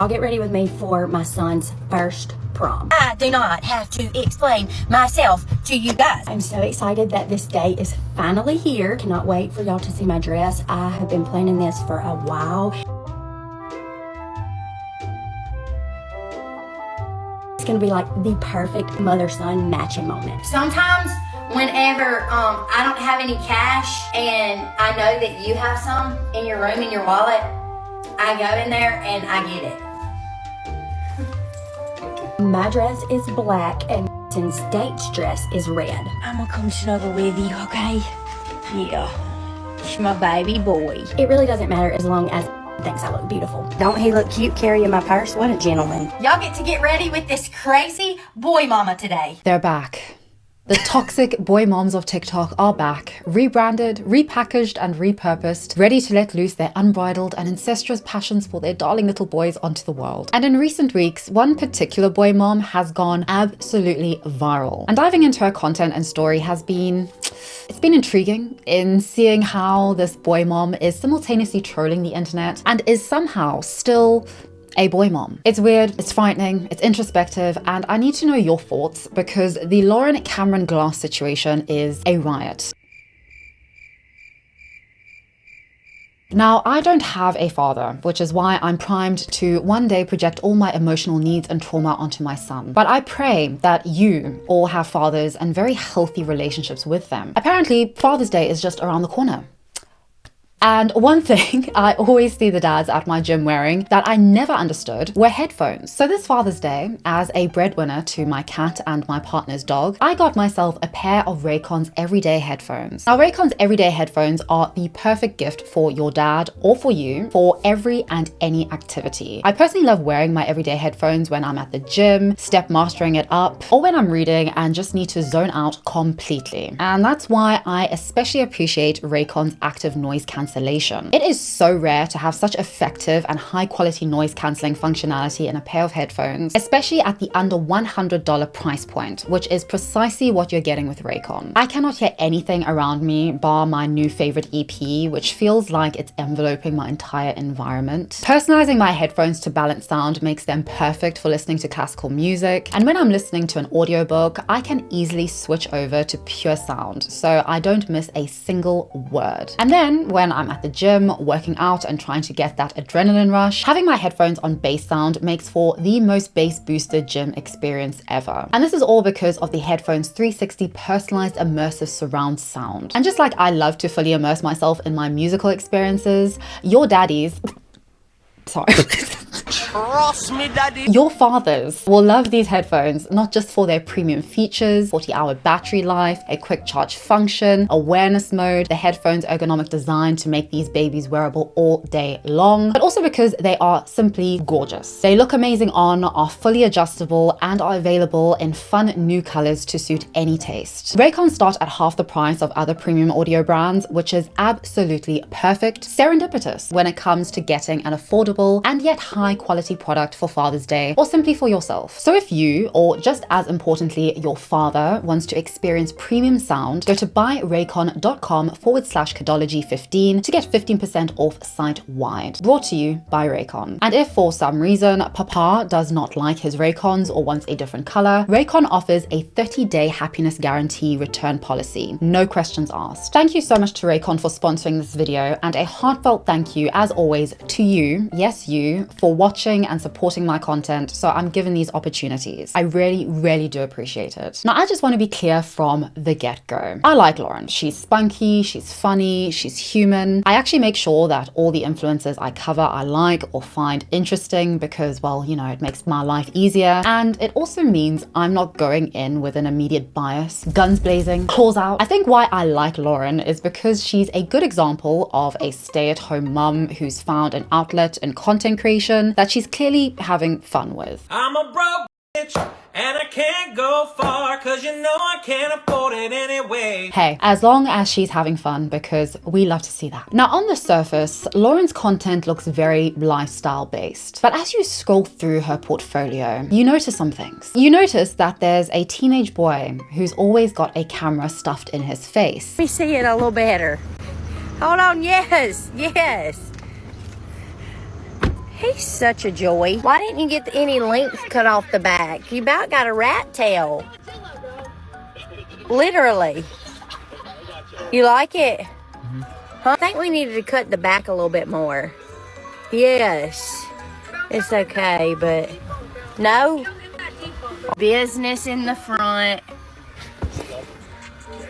I'll get ready with me for my son's first prom. I do not have to explain myself to you guys. I'm so excited that this day is finally here. Cannot wait for y'all to see my dress. I have been planning this for a while. It's gonna be like the perfect mother-son matching moment. Sometimes whenever I don't have any cash and I know that you have some in your room, in your wallet, I go in there and I get it. My dress is black and since Date's dress is red. I'm gonna come snuggle with you, okay? Yeah, it's my baby boy. It really doesn't matter as long as thinks I look beautiful. Don't he look cute carrying my purse? What a gentleman. Y'all get to get ready with this crazy boy mama today. They're back. The toxic boy moms of TikTok are back, rebranded, repackaged and repurposed, ready to let loose their unbridled and incestuous passions for their darling little boys onto the world. And in recent weeks, one particular boy mom has gone absolutely viral. And diving into her content and story has been intriguing in seeing how this boy mom is simultaneously trolling the internet and is somehow still a boy mom. It's weird, it's frightening, it's introspective, and I need to know your thoughts because the Lauren Cameron Glass situation is a riot. Now, I don't have a father, which is why I'm primed to one day project all my emotional needs and trauma onto my son. But I pray that you all have fathers and very healthy relationships with them. Apparently, Father's Day is just around the corner. And one thing I always see the dads at my gym wearing that I never understood were headphones. So this Father's Day, as a breadwinner to my cat and my partner's dog, I got myself a pair of Raycon's everyday headphones. Now Raycon's everyday headphones are the perfect gift for your dad or for you for every and any activity. I personally love wearing my everyday headphones when I'm at the gym, step mastering it up, or when I'm reading and just need to zone out completely. And that's why I especially appreciate Raycon's active noise cancellation. It is so rare to have such effective and high quality noise cancelling functionality in a pair of headphones, especially at the under $100 price point, which is precisely what you're getting with Raycon. I cannot hear anything around me bar my new favorite EP, which feels like it's enveloping my entire environment. Personalizing my headphones to balance sound makes them perfect for listening to classical music, and when I'm listening to an audiobook, I can easily switch over to pure sound, so I don't miss a single word. And then when I'm at the gym, working out and trying to get that adrenaline rush, having my headphones on bass sound makes for the most bass boosted gym experience ever. And this is all because of the headphones 360 personalized immersive surround sound. And just like I love to fully immerse myself in my musical experiences, your daddies, sorry. Trust me, daddy. Your fathers will love these headphones, not just for their premium features, 40-hour battery life, a quick charge function, awareness mode, the headphones' ergonomic design to make these babies wearable all day long, but also because they are simply gorgeous. They look amazing on, are fully adjustable, and are available in fun new colors to suit any taste. Raycons start at half the price of other premium audio brands, which is absolutely perfect, serendipitous when it comes to getting an affordable and yet high quality product for Father's Day or simply for yourself. So if you, or just as importantly, your father wants to experience premium sound, go to buyraycon.com/Kidology15 to get 15% off site-wide. Brought to you by Raycon. And if for some reason Papa does not like his Raycons or wants a different color, Raycon offers a 30-day happiness guarantee return policy. No questions asked. Thank you so much to Raycon for sponsoring this video, and a heartfelt thank you as always to you, yes you, for watching and supporting my content, so I'm given these opportunities. I really do appreciate it. Now, I just want to be clear from the get-go. I like Lauren. She's spunky, she's funny, she's human. I actually make sure that all the influencers I cover I like or find interesting because, well, you know, it makes my life easier. And it also means I'm not going in with an immediate bias, guns blazing, claws out. I think why I like Lauren is because she's a good example of a stay-at-home mum who's found an outlet in content creation that she's clearly having fun with. I'm a broke bitch and I can't go far cause you know I can't afford it anyway. Hey, as long as she's having fun, because we love to see that. Now on the surface, Lauren's content looks very lifestyle based, but as you scroll through her portfolio, you notice some things. You notice that there's a teenage boy who's always got a camera stuffed in his face. Let me see it a little better. Hold on, yes. He's such a joy. Why didn't you get any length cut off the back? You about got a rat tail. Literally. You like it? Huh? I think we needed to cut the back a little bit more. Yes. It's okay, but no. Business in the front.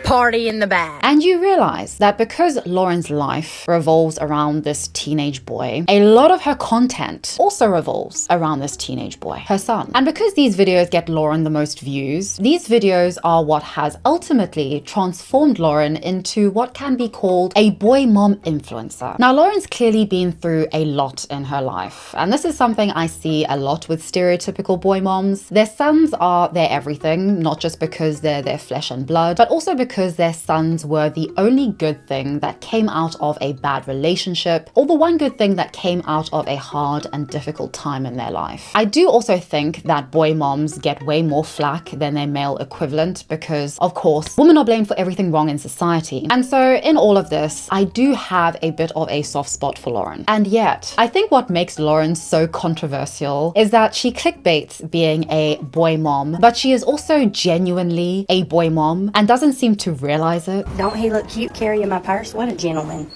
Party in the back. And you realize that because Lauren's life revolves around this teenage boy, a lot of her content also revolves around this teenage boy, her son. And because these videos get Lauren the most views, these videos are what has ultimately transformed Lauren into what can be called a boy mom influencer. Now, Lauren's clearly been through a lot in her life, and this is something I see a lot with stereotypical boy moms. Their sons are their everything, not just because they're their flesh and blood, but also because their sons were the only good thing that came out of a bad relationship, or the one good thing that came out of a hard and difficult time in their life. I do also think that boy moms get way more flack than their male equivalent because, of course, women are blamed for everything wrong in society. And so in all of this, I do have a bit of a soft spot for Lauren. And yet, I think what makes Lauren so controversial is that she clickbaits being a boy mom, but she is also genuinely a boy mom and doesn't seem to realize it. Don't he look cute carrying my purse? What a gentleman.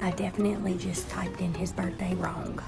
I definitely just typed in his birthday wrong.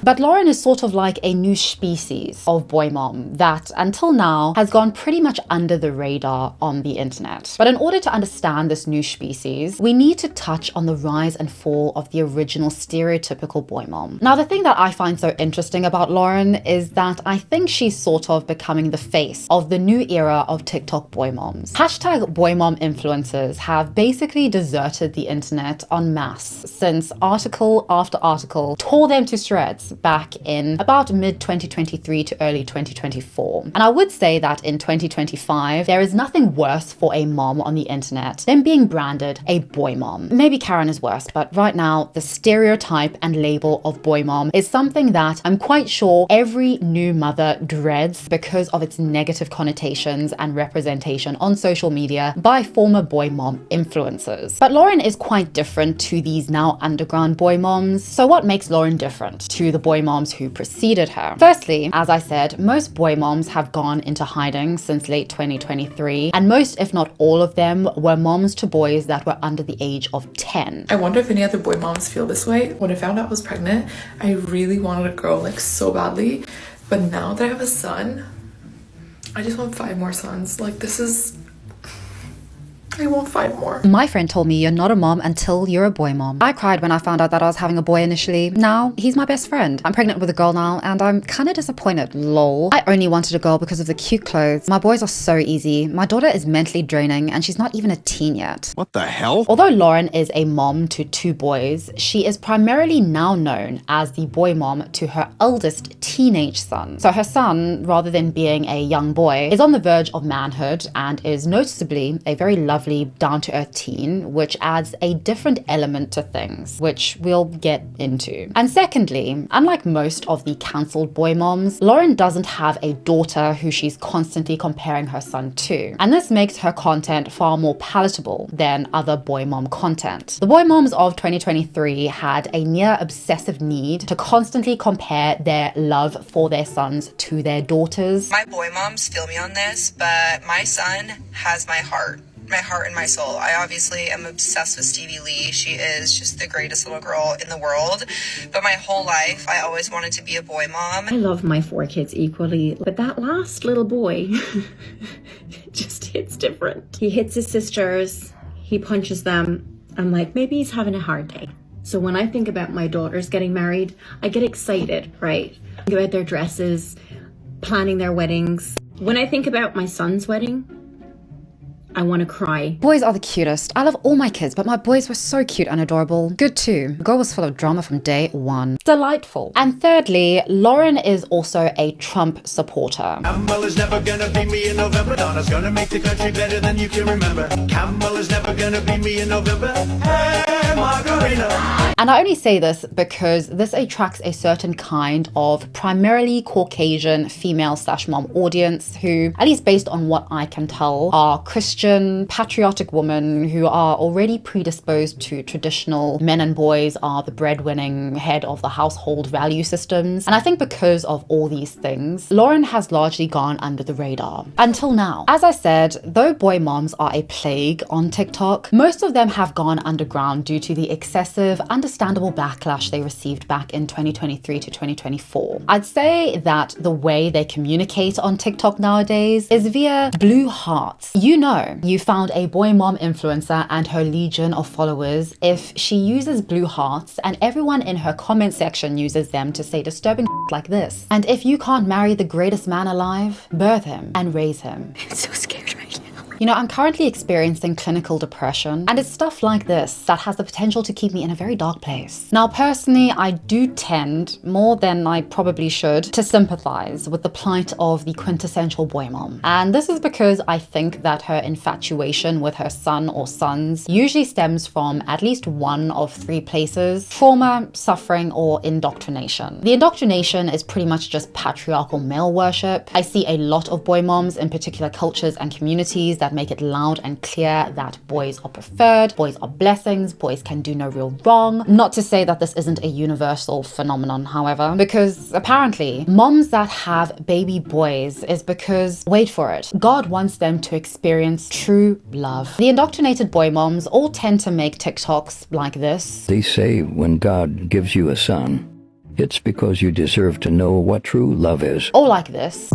But Lauren is sort of like a new species of boy mom that, until now, has gone pretty much under the radar on the internet. But in order to understand this new species, we need to touch on the rise and fall of the original stereotypical boy mom. Now, the thing that I find so interesting about Lauren is that I think she's sort of becoming the face of the new era of TikTok boy moms. Hashtag boy mom influencers have basically deserted the internet en masse since article after article tore them to shreds back in about mid-2023 to early 2024. And I would say that in 2025, there is nothing worse for a mom on the internet than being branded a boy mom. Maybe Karen is worse, but right now, the stereotype and label of boy mom is something that I'm quite sure every new mother dreads because of its negative connotations and representation on social media by former boy mom influencers. But Lauren is quite different to these now underground boy moms. So what makes Lauren different to the boy moms who preceded her? Firstly, as I said, most boy moms have gone into hiding since late 2023, and most, if not all of them, were moms to boys that were under the age of 10. I wonder if any other boy moms feel this way. When I found out I was pregnant, I really wanted a girl like so badly, but now that I have a son, I just want 5 more sons. Like I want 5 more. My friend told me you're not a mom until you're a boy mom. I cried when I found out that I was having a boy initially. Now, he's my best friend. I'm pregnant with a girl now, and I'm kind of disappointed, lol. I only wanted a girl because of the cute clothes. My boys are so easy. My daughter is mentally draining, and she's not even a teen yet. What the hell? Although Lauren is a mom to 2 boys, she is primarily now known as the boy mom to her eldest teenage son. So her son, rather than being a young boy, is on the verge of manhood and is noticeably a very lovely down-to-earth teen, which adds a different element to things, which we'll get into. And secondly, unlike most of the cancelled boy moms, Lauren doesn't have a daughter who she's constantly comparing her son to. And this makes her content far more palatable than other boy mom content. The boy moms of 2023 had a near obsessive need to constantly compare their love for their sons to their daughters. My boy moms feel me on this, but my son has my heart and my soul. I obviously am obsessed with Stevie Lee. She is just the greatest little girl in the world. But my whole life, I always wanted to be a boy mom. I love my 4 kids equally, but that last little boy just hits different. He hits his sisters, he punches them. I'm like, maybe he's having a hard day. So when I think about my daughters getting married, I get excited, right? Think about their dresses, planning their weddings. When I think about my son's wedding, I want to cry. Boys are the cutest. I love all my kids, but my boys were so cute and adorable. Good too. The girl was full of drama from day one. Delightful. And thirdly, Lauren is also a Trump supporter. Campbell is never gonna beat me in November. Donna's gonna make the country better than you can remember. Campbell is never gonna beat me in November. Hey! And I only say this because this attracts a certain kind of primarily Caucasian female/mom audience who, at least based on what I can tell, are Christian, patriotic women who are already predisposed to traditional men and boys are the breadwinning head of the household value systems. And I think because of all these things, Lauren has largely gone under the radar. Until now. As I said, though boy moms are a plague on TikTok, most of them have gone underground due to the excessive, understandable backlash they received back in 2023 to 2024. I'd say that the way they communicate on TikTok nowadays is via blue hearts. You know, you found a boy mom influencer and her legion of followers if she uses blue hearts and everyone in her comment section uses them to say disturbing like this. And if you can't marry the greatest man alive, birth him and raise him. I'm so scared right now. You know, I'm currently experiencing clinical depression, and it's stuff like this that has the potential to keep me in a very dark place. Now, personally, I do tend, more than I probably should, to sympathize with the plight of the quintessential boy mom. And this is because I think that her infatuation with her son or sons usually stems from at least one of three places: trauma, suffering, or indoctrination. The indoctrination is pretty much just patriarchal male worship. I see a lot of boy moms in particular cultures and communities that make it loud and clear that boys are preferred, boys are blessings, boys can do no real wrong. Not to say that this isn't a universal phenomenon, however, because apparently moms that have baby boys is because, wait for it, God wants them to experience true love. The indoctrinated boy moms all tend to make TikToks like this. They say when God gives you a son, it's because you deserve to know what true love is. Or like this.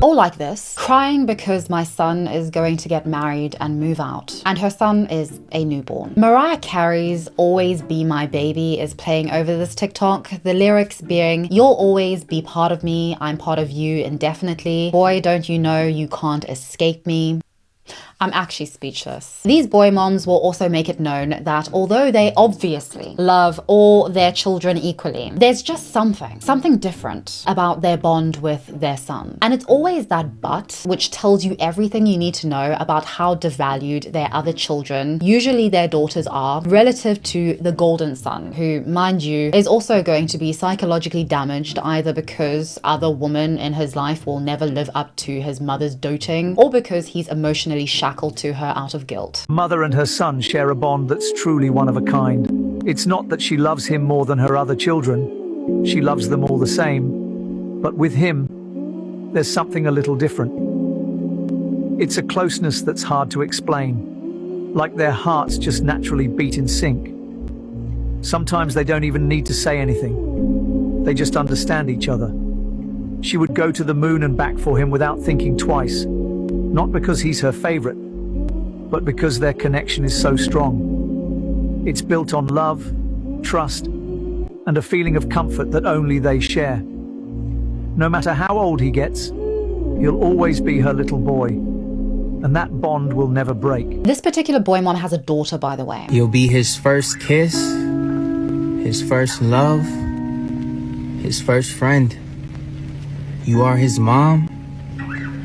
Or like this, crying because my son is going to get married and move out, and her son is a newborn. Mariah Carey's Always Be My Baby is playing over this TikTok, the lyrics being, "You'll always be part of me, I'm part of you indefinitely. Boy, don't you know you can't escape me." I'm actually speechless. These boy moms will also make it known that although they obviously love all their children equally, there's just something different about their bond with their son. And it's always that but, which tells you everything you need to know about how devalued their other children, usually their daughters, are relative to the golden son, who, mind you, is also going to be psychologically damaged either because other women in his life will never live up to his mother's doting, or because he's emotionally shackled to her out of guilt. Mother and her son share a bond that's truly one of a kind. It's not that she loves him more than her other children. She loves them all the same. But with him, there's something a little different. It's a closeness that's hard to explain, like their hearts just naturally beat in sync. Sometimes they don't even need to say anything. They just understand each other. She would go to the moon and back for him without thinking twice. Not because he's her favorite, but because their connection is so strong. It's built on love, trust, and a feeling of comfort that only they share. No matter how old he gets, he'll always be her little boy, and that bond will never break. This particular boy mom has a daughter, by the way. You'll be his first kiss, his first love, his first friend. You are his mom,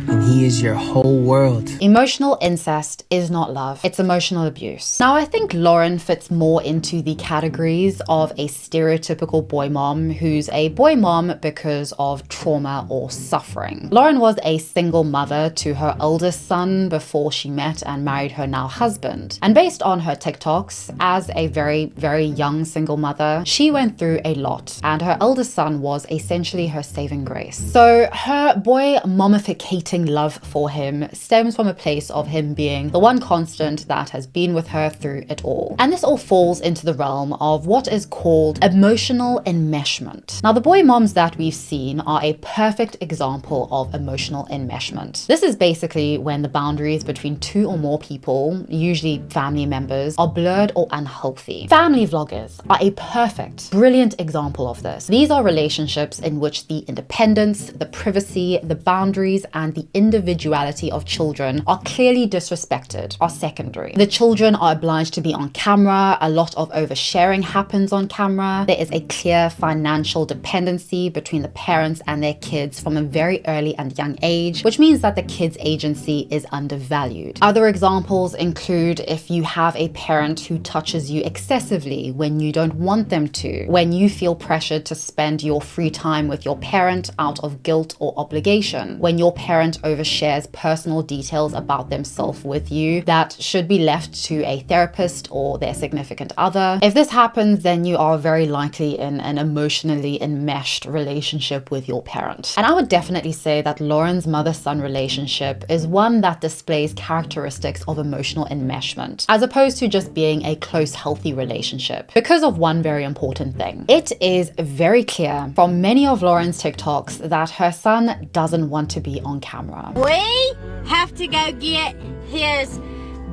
and he is your whole world. Emotional incest is not love, it's emotional abuse. Now, I think Lauren fits more into the categories of a stereotypical boy mom who's a boy mom because of trauma or suffering. Lauren was a single mother to her oldest son before she met and married her now husband. And based on her TikToks, as a very, very young single mother, she went through a lot, and her eldest son was essentially her saving grace. So her boy mommificating love for him stems from a place of him being the one constant that has been with her through it all. And this all falls into the realm of what is called emotional enmeshment. Now, the boy moms that we've seen are a perfect example of emotional enmeshment. This is basically when the boundaries between two or more people, usually family members, are blurred or unhealthy. Family vloggers are a perfect, brilliant example of this. These are relationships in which the independence, the privacy, the boundaries, and the the individuality of children are clearly disrespected are secondary. The children are obliged to be on camera, a lot of oversharing happens on camera, there is a clear financial dependency between the parents and their kids from a very early and young age, which means that the kids' agency is undervalued. Other examples include if you have a parent who touches you excessively when you don't want them to, when you feel pressured to spend your free time with your parent out of guilt or obligation, when your parent overshares personal details about themselves with you that should be left to a therapist or their significant other. If this happens, then you are very likely in an emotionally enmeshed relationship with your parent. And I would definitely say that Lauren's mother-son relationship is one that displays characteristics of emotional enmeshment, as opposed to just being a close, healthy relationship, because of one very important thing. It is very clear from many of Lauren's TikToks that her son doesn't want to be on camera. We have to go get his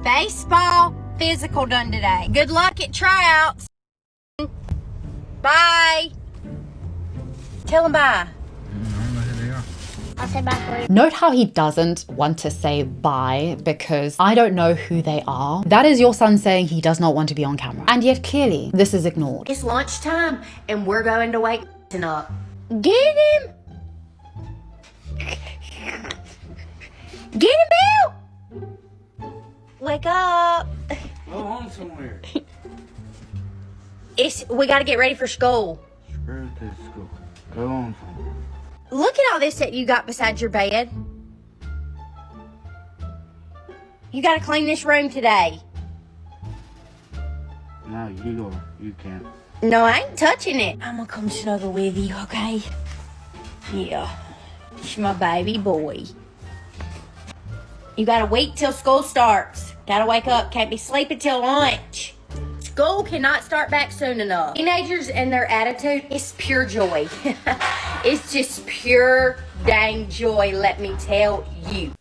baseball physical done today. Good luck at tryouts. Bye. Tell him bye. I'll say bye for you. Note how he doesn't want to say bye because I don't know who they are. That is your son saying he does not want to be on camera. And yet clearly this is ignored. It's lunchtime and we're going to wake up. Get him. Get him out. Wake up. Go home somewhere. We got to get ready for school. Screw this school. Go home somewhere. Look at all this that you got beside your bed. You got to clean this room today. No, you go. You can't. No, I ain't touching it. I'm going to come snuggle with you, okay? Yeah. It's my baby boy. You got to wait till school starts. Got to wake up. Can't be sleeping till lunch. School cannot start back soon enough. Teenagers and their attitude is pure joy. It's just pure dang joy, let me tell you.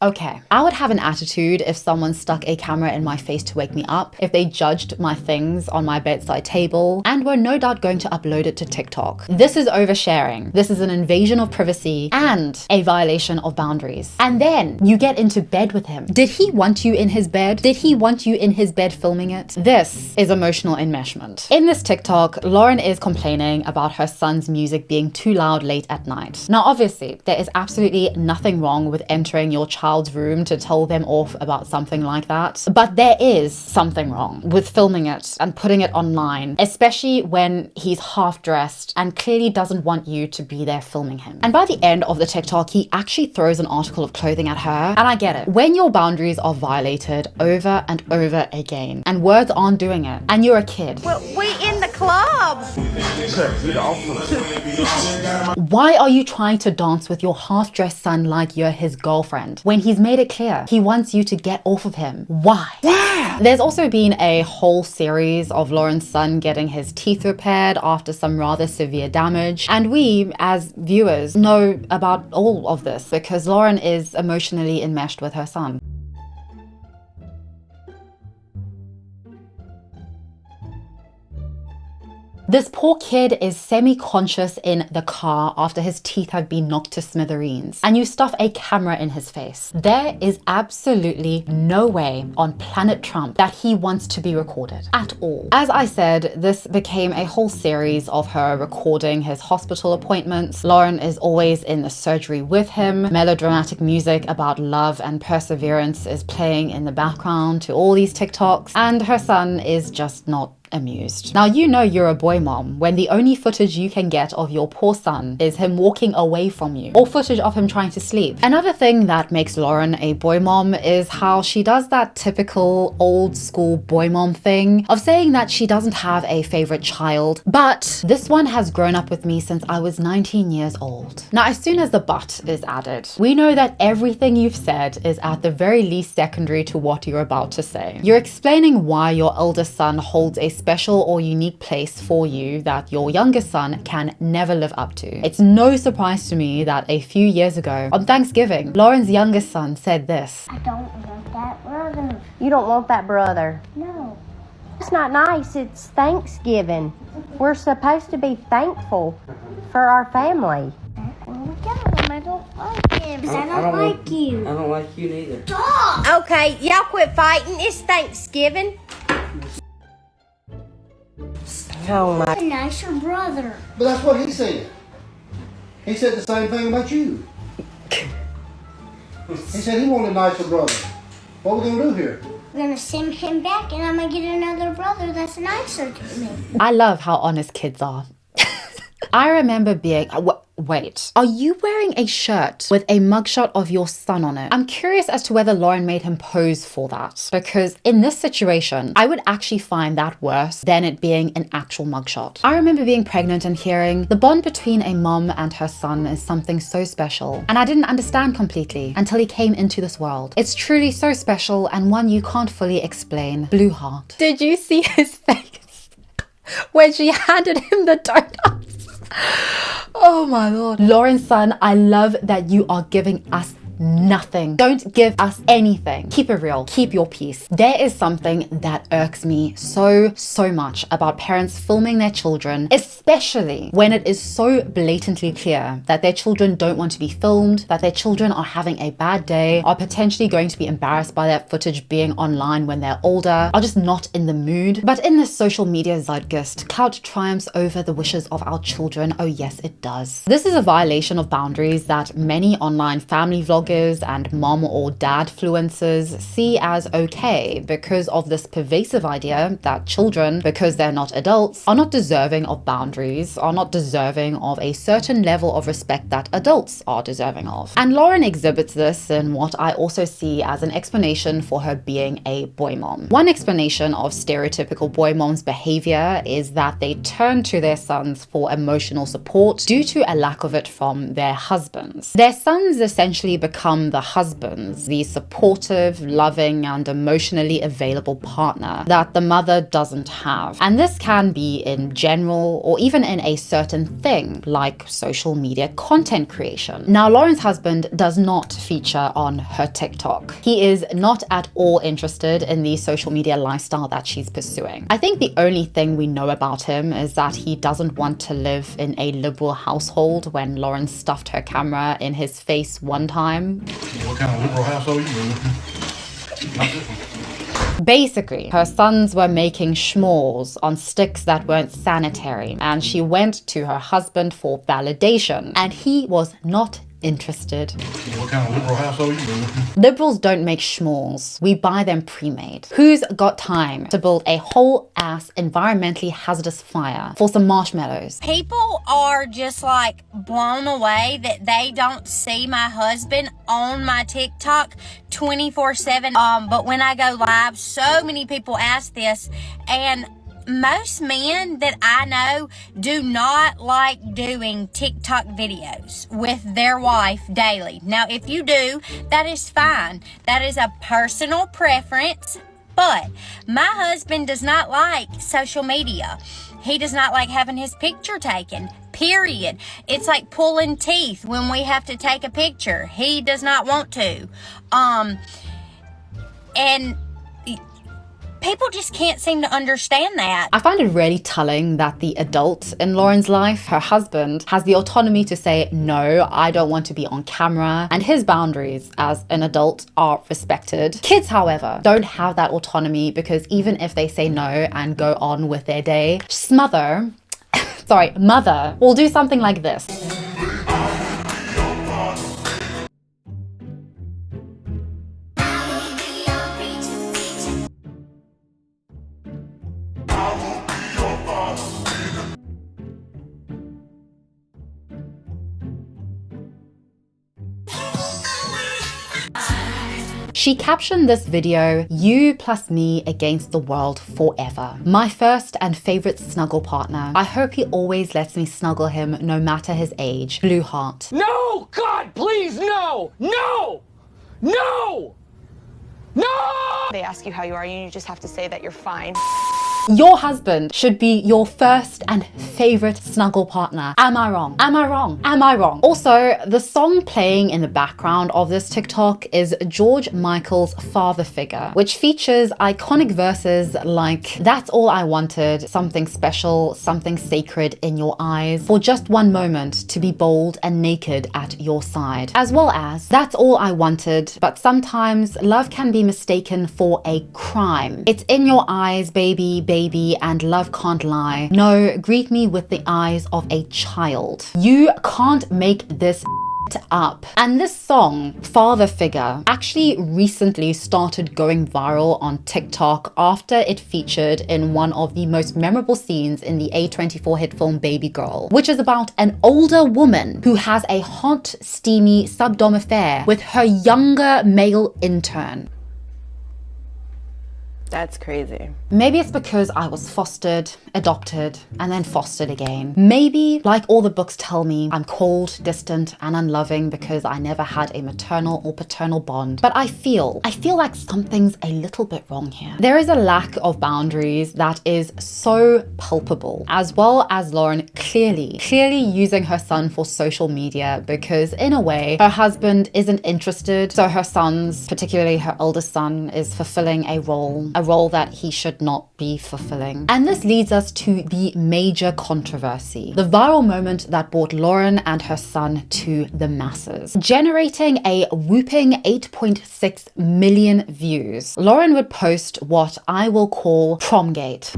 Okay, I would have an attitude if someone stuck a camera in my face to wake me up, if they judged my things on my bedside table, and were no doubt going to upload it to TikTok. This is oversharing. This is an invasion of privacy and a violation of boundaries. And then you get into bed with him. Did he want you in his bed? Did he want you in his bed filming it? This is emotional enmeshment. In this TikTok, Lauren is complaining about her son's music being too loud late at night. Now, obviously, there is absolutely nothing wrong with entering your child's room to tell them off about something like that. But there is something wrong with filming it and putting it online, especially when he's half dressed and clearly doesn't want you to be there filming him. And by the end of the TikTok, he actually throws an article of clothing at her. And I get it. When your boundaries are violated over and over again and words aren't doing it and you're a kid. Well, we in the club. Why are you trying to dance with your half-dressed son like you're his girlfriend when he's made it clear he wants you to get off of him? Why? There's also been a whole series of Lauren's son getting his teeth repaired after some rather severe damage, and we as viewers know about all of this because Lauren is emotionally enmeshed with her son. This poor kid is semi-conscious in the car after his teeth have been knocked to smithereens, and you stuff a camera in his face. There is absolutely no way on planet Trump that he wants to be recorded at all. As I said, this became a whole series of her recording his hospital appointments. Lauren is always in the surgery with him. Melodramatic music about love and perseverance is playing in the background to all these TikToks, and her son is just not amused. Now, you know you're a boy mom when the only footage you can get of your poor son is him walking away from you or footage of him trying to sleep. Another thing that makes Lauren a boy mom is how she does that typical old school boy mom thing of saying that she doesn't have a favorite child, but this one has grown up with me since I was 19 years old. Now, as soon as the but is added, we know that everything you've said is at the very least secondary to what you're about to say. You're explaining why your eldest son holds a special or unique place for you that your youngest son can never live up to. It's no surprise to me that a few years ago on Thanksgiving, Lauren's youngest son said this. I don't want that brother. You don't want that brother? No. It's not nice. It's Thanksgiving. We're supposed to be thankful for our family. That's when we got him. because I don't like you. I don't like you neither. Stop! Okay, y'all quit fighting. It's Thanksgiving. Oh my. A nicer brother. But that's what he said. He said the same thing about you. He said he wanted a nicer brother. What are we going to do here? We're going to send him back and I'm going to get another brother that's nicer to me. I love how honest kids are. I remember being... Wait, are you wearing a shirt with a mugshot of your son on it? I'm curious as to whether Lauren made him pose for that, because in this situation, I would actually find that worse than it being an actual mugshot. I remember being pregnant and hearing the bond between a mom and her son is something so special, and I didn't understand completely until he came into this world. It's truly so special and one you can't fully explain. Blue heart. Did you see his face when she handed him the donuts? Oh my lord. Lauren's son, I love that you are giving us nothing. Don't give us anything. Keep it real. Keep your peace. There is something that irks me so much about parents filming their children, especially when it is so blatantly clear that their children don't want to be filmed, that their children are having a bad day, are potentially going to be embarrassed by that footage being online when they're older, are just not in the mood. But in this social media zeitgeist, clout triumphs over the wishes of our children. Oh yes, it does. This is a violation of boundaries that many online family vloggers and mom or dad influencers see as okay because of this pervasive idea that children, because they're not adults, are not deserving of boundaries, are not deserving of a certain level of respect that adults are deserving of. And Lauren exhibits this in what I also see as an explanation for her being a boy mom. One explanation of stereotypical boy moms' behavior is that they turn to their sons for emotional support due to a lack of it from their husbands. Their sons essentially become the husbands, the supportive, loving, and emotionally available partner that the mother doesn't have. And this can be in general or even in a certain thing like social media content creation. Now, Lauren's husband does not feature on her TikTok. He is not at all interested in the social media lifestyle that she's pursuing. I think the only thing we know about him is that he doesn't want to live in a liberal household when Lauren stuffed her camera in his face one time. What kind of liberal household you in? Not this one. Basically, her sons were making s'mores on sticks that weren't sanitary, and she went to her husband for validation, and he was not interested. What kind of liberal household you in? Liberals don't make s'mores. We buy them pre-made. Who's got time to build a whole ass environmentally hazardous fire for some marshmallows? People are just like blown away that they don't see my husband on my TikTok 24/7. But when I go live, so many people ask this, and most men that I know do not like doing TikTok videos with their wife daily. Now, if you do, that is fine. That is a personal preference, but my husband does not like social media. He does not like having his picture taken, period. It's like pulling teeth when we have to take a picture. He does not want to. And people just can't seem to understand that. I find it really telling that the adult in Lauren's life, her husband, has the autonomy to say, no, I don't want to be on camera, and his boundaries as an adult are respected. Kids, however, don't have that autonomy because even if they say no and go on with their day, mother will do something like this. She captioned this video, "You plus me against the world forever. My first and favorite snuggle partner. I hope he always lets me snuggle him no matter his age. Blue heart." No! God, please, no! No! No! No! They ask you how you are, and you just have to say that you're fine. Your husband should be your first and favorite snuggle partner. Am I wrong? Am I wrong? Am I wrong? Also, the song playing in the background of this TikTok is George Michael's Father Figure, which features iconic verses like, "That's all I wanted, something special, something sacred in your eyes, for just one moment to be bold and naked at your side," as well as, "That's all I wanted, but sometimes love can be mistaken for a crime. It's in your eyes, baby, baby, and love can't lie. No, greet me with the eyes of a child." You can't make this up. And this song, Father Figure, actually recently started going viral on TikTok after it featured in one of the most memorable scenes in the A24 hit film Baby Girl, which is about an older woman who has a hot, steamy subdom affair with her younger male intern. That's crazy. Maybe it's because I was fostered, adopted, and then fostered again. Maybe, like all the books tell me, I'm cold, distant, and unloving because I never had a maternal or paternal bond. But I feel like something's a little bit wrong here. There is a lack of boundaries that is so palpable, as well as Lauren clearly using her son for social media because in a way, her husband isn't interested. So her sons, particularly her eldest son, is fulfilling a role that he should not be fulfilling. And this leads us to the major controversy, the viral moment that brought Lauren and her son to the masses, generating a whooping 8.6 million views. Lauren would post what I will call Prom-Gate.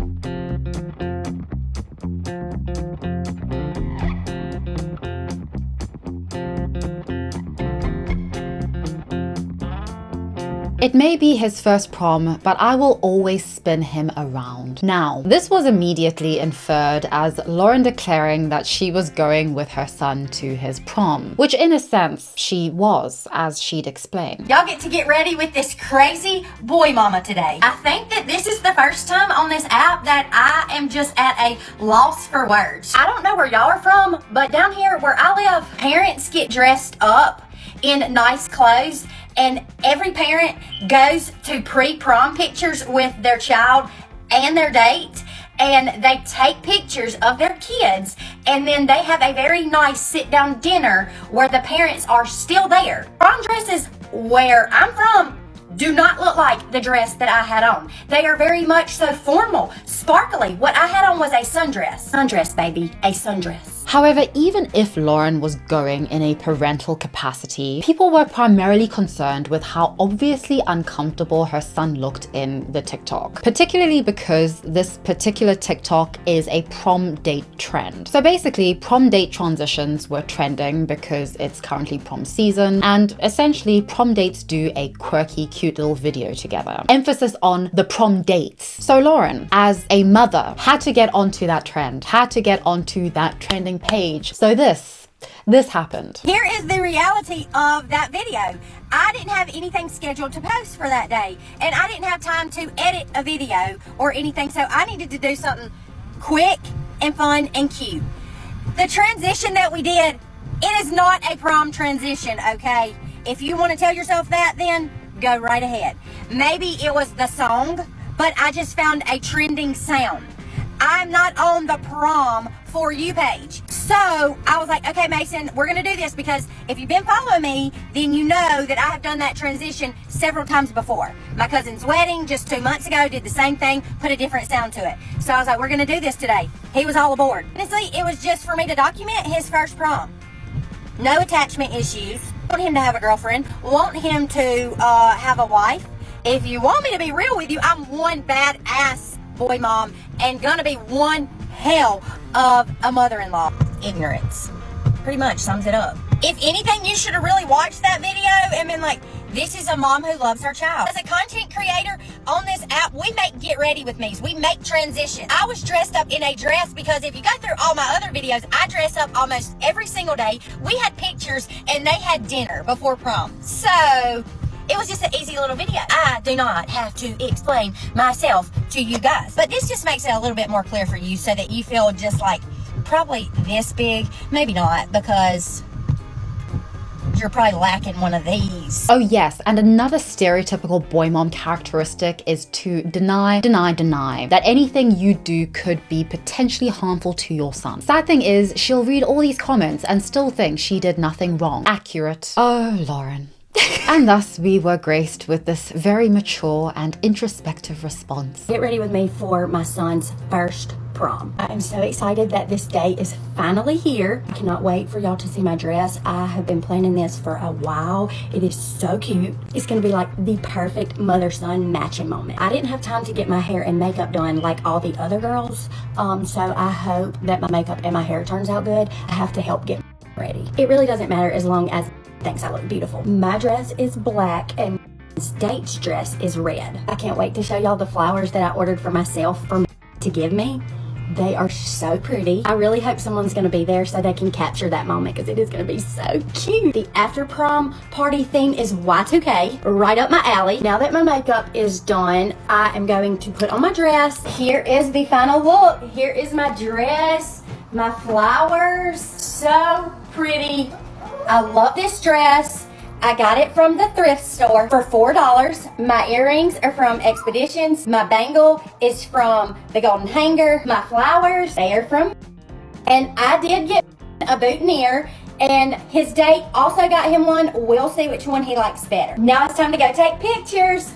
It may be his first prom, but I will always spin him around. Now, this was immediately inferred as Lauren declaring that she was going with her son to his prom, which in a sense she was, as she'd explained. Y'all get to get ready with this crazy boy mama today. I think that this is the first time on this app that I am just at a loss for words. I don't know where y'all are from, but down here where I live, parents get dressed up in nice clothes, and every parent goes to pre-prom pictures with their child and their date, and they take pictures of their kids, and then they have a very nice sit-down dinner where the parents are still there. Prom dresses where I'm from do not look like the dress that I had on. They are very much so formal, sparkly. What I had on was a sundress. Sundress, baby, a sundress. However, even if Lauren was going in a parental capacity, people were primarily concerned with how obviously uncomfortable her son looked in the TikTok, particularly because this particular TikTok is a prom date trend. So basically, prom date transitions were trending because it's currently prom season, and essentially prom dates do a quirky, cute little video together. Emphasis on the prom dates. So Lauren, as a mother, had to get onto that trend, had to get onto that trending page. So this happened. Here is the reality of that video. I didn't have anything scheduled to post for that day, and I didn't have time to edit a video or anything, so I needed to do something quick and fun and cute. The transition that we did, it is not a prom transition, okay? If you want to tell yourself that, then go right ahead. Maybe it was the song, but I just found a trending sound. I'm not on the prom For You page. So I was like, okay, Mason, we're going to do this because if you've been following me, then you know that I have done that transition several times before. My cousin's wedding just 2 months ago, did the same thing, put a different sound to it. So I was like, we're going to do this today. He was all aboard. Honestly, it was just for me to document his first prom. No attachment issues. Want him to have a girlfriend. Want him to have a wife. If you want me to be real with you, I'm one badass boy mom and gonna be one hell of a mother-in-law. Ignorance pretty much sums it up. If anything, you should have really watched that video and been like, this is a mom who loves her child. As a content creator on this app, we make get ready with me's. We make transitions. I was dressed up in a dress because if you go through all my other videos, I dress up almost every single day. We had pictures and they had dinner before prom. So it was just an easy little video. I do not have to explain myself to you guys. But this just makes it a little bit more clear for you so that you feel just like probably this big. Maybe not, because you're probably lacking one of these. Oh yes, and another stereotypical boy mom characteristic is to deny that anything you do could be potentially harmful to your son. Sad thing is, she'll read all these comments and still think she did nothing wrong. Accurate. Oh, Lauren. And thus we were graced with this very mature and introspective response. Get ready with me for my son's first prom. I am so excited that this day is finally here. I cannot wait for y'all to see my dress. I have been planning this for a while. It is so cute. It's gonna be like the perfect mother-son matching moment. I didn't have time to get my hair and makeup done like all the other girls, so I hope that my makeup and my hair turns out good. I have to help get ready. It really doesn't matter as long as thinks I look beautiful. My dress is black and Date's dress is red. I can't wait to show y'all the flowers that I ordered for myself to give me. They are so pretty. I really hope someone's gonna be there so they can capture that moment because it is gonna be so cute. The after prom party theme is Y2K, right up my alley. Now that my makeup is done, I am going to put on my dress. Here is the final look. Here is my dress, my flowers, so pretty. I love this dress. I got it from the thrift store for $4. My earrings are from Expeditions. My bangle is from the Golden Hanger. My flowers, they are from... And I did get a boutonniere, and his date also got him one. We'll see which one he likes better. Now it's time to go take pictures.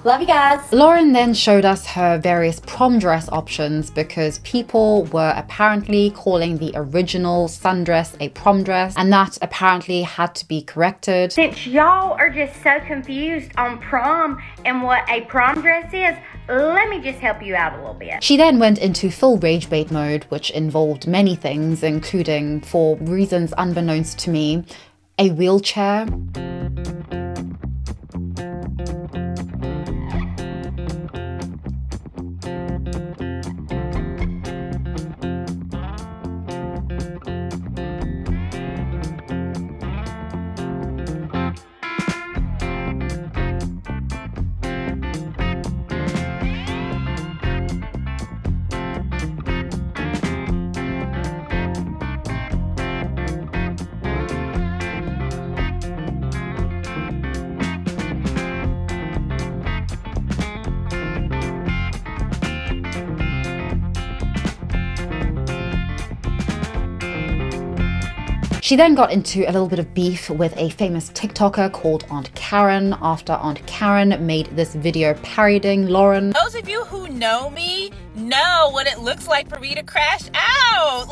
Love you guys. Lauren then showed us her various prom dress options because people were apparently calling the original sundress a prom dress, and that apparently had to be corrected. Since y'all are just so confused on prom and what a prom dress is, let me just help you out a little bit. She then went into full rage bait mode, which involved many things, including, for reasons unbeknownst to me, a wheelchair. She then got into a little bit of beef with a famous TikToker called Aunt Karen after Aunt Karen made this video parodying Lauren. Those of you who know me know what it looks like for me to crash out.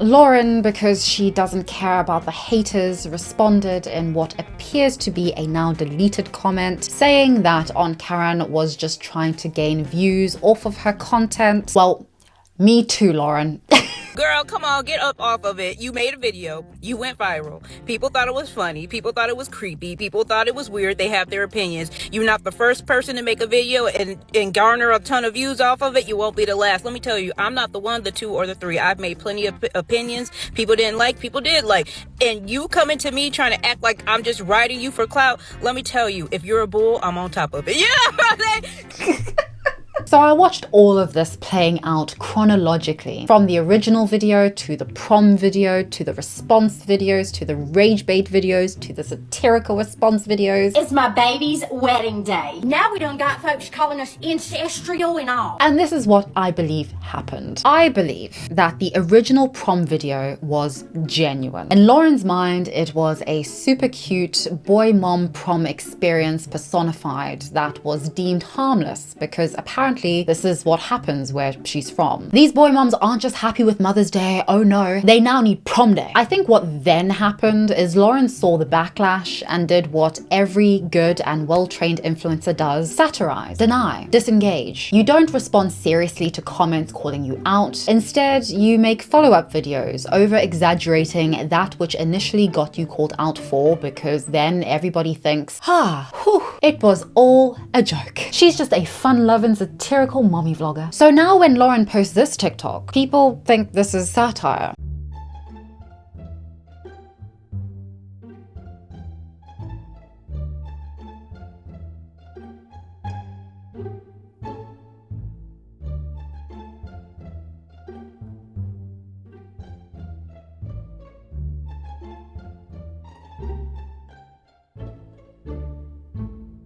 Lauren, because she doesn't care about the haters, responded in what appears to be a now deleted comment, saying that Aunt Karen was just trying to gain views off of her content. Well, me too, Lauren. Girl, come on, get up off of it. You made a video. You went viral. People thought it was funny. People thought it was creepy. People thought it was weird. They have their opinions. You're not the first person to make a video and garner a ton of views off of it. You won't be the last. Let me tell you, I'm not the one, the two, or the three. I've made plenty of opinions. People didn't like, people did like. And you coming to me trying to act like I'm just riding you for clout. Let me tell you, if you're a bull, I'm on top of it. Yeah. So I watched all of this playing out chronologically, from the original video to the prom video to the response videos to the rage bait videos to the satirical response videos. It's my baby's wedding day. Now we done got folks calling us ancestral and all. And this is what I believe happened. I believe that the original prom video was genuine. In Lauren's mind, it was a super cute boy-mom prom experience personified that was deemed harmless because apparently this is what happens where she's from. These boy moms aren't just happy with Mother's Day, oh no, they now need prom day. I think what then happened is Lauren saw the backlash and did what every good and well-trained influencer does: satirize, deny, disengage. You don't respond seriously to comments calling you out. Instead, you make follow-up videos over-exaggerating that which initially got you called out for, because then everybody thinks, it was all a joke. She's just a fun-loving, satirical mommy vlogger. So now when Lauren posts this TikTok, people think this is satire.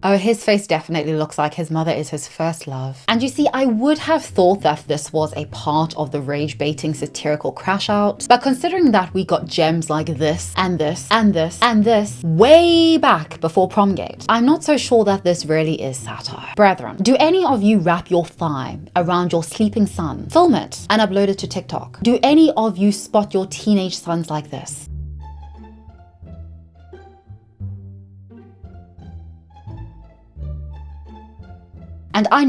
Oh, his face definitely looks like his mother is his first love. And you see, I would have thought that this was a part of the rage baiting satirical crash out, but considering that we got gems like this and this and this and this way back before Prom-Gate, I'm not so sure that this really is satire. Brethren, do any of you wrap your thigh around your sleeping son, film it, and upload it to TikTok? Do any of you spot your teenage sons like this? And I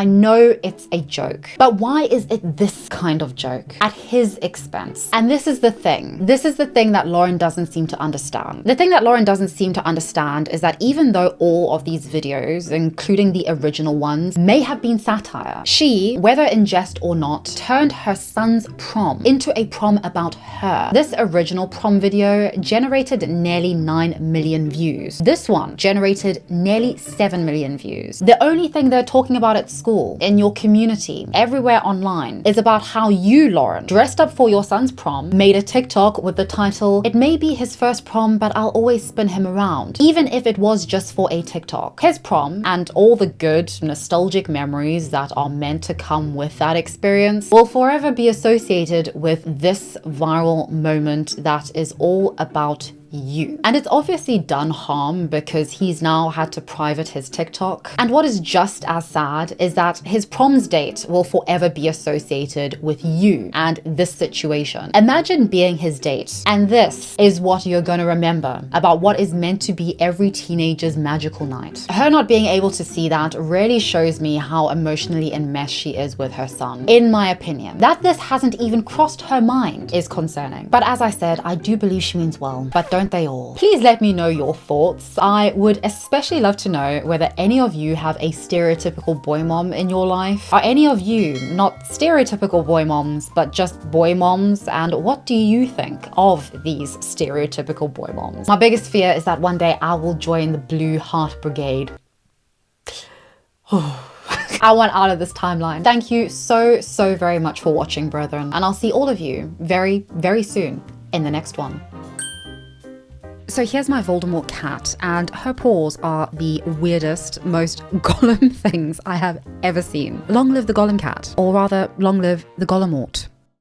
know it's a joke, but why is it this kind of joke at his expense? And this is the thing that Lauren doesn't seem to understand. The thing that Lauren doesn't seem to understand is that even though all of these videos, including the original ones, may have been satire, she, whether in jest or not, turned her son's prom into a prom about her. This original prom video generated nearly 9 million views. This one generated nearly 7 million views. The only thing they're talking about at school, in your community, everywhere online, is about how you, Lauren, dressed up for your son's prom, made a TikTok with the title, "It may be his first prom, but I'll always spin him around," even if it was just for a TikTok. His prom, and all the good, nostalgic memories that are meant to come with that experience, will forever be associated with this viral moment that is all about you. And it's obviously done harm because he's now had to private his TikTok. And what is just as sad is that his prom's date will forever be associated with you and this situation. Imagine being his date, and this is what you're gonna remember about what is meant to be every teenager's magical night. Her not being able to see that really shows me how emotionally enmeshed she is with her son. In my opinion, that this hasn't even crossed her mind is concerning. But as I said, I do believe she means well, but don't they all? Please let me know your thoughts. I would especially love to know whether any of you have a stereotypical boy mom in your life. Are any of you not stereotypical boy moms, but just boy moms? And what do you think of these stereotypical boy moms? My biggest fear is that one day I will join the Blue Heart Brigade. I want out of this timeline. Thank you so very much for watching, brethren, and I'll see all of you very soon in the next one. So here's my Voldemort cat, and her paws are the weirdest, most Gollum things I have ever seen. Long live the Gollum cat, or rather, long live the Gollemort.